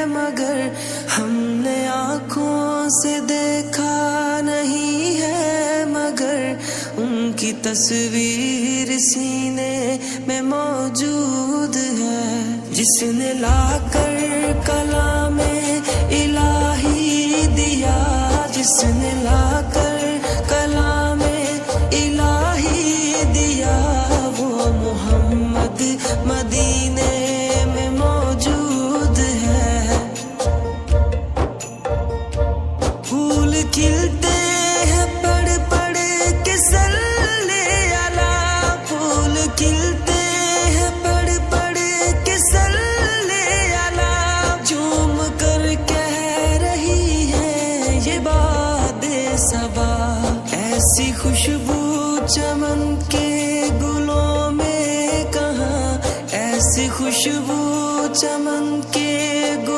मगर हमने आँखों से देखा नहीं है, मगर उनकी तस्वीर सीने में मौजूद है। जिसने लाकर कलामे इलाही दिया, जिसने लाकर कलामे इलाही दिया, वो मोहम्मद मदीने में मौजूद है। फूल खिलते हैं पड़ पड़ के सल्ले अला, फूल खिलते हैं पड़ पड़ के सल्ले अला, झूम कर कह रही है ये बादे सबा। ऐसी खुशबू चमन के गुलों में कहाँ, ऐसी खुशबू चमन के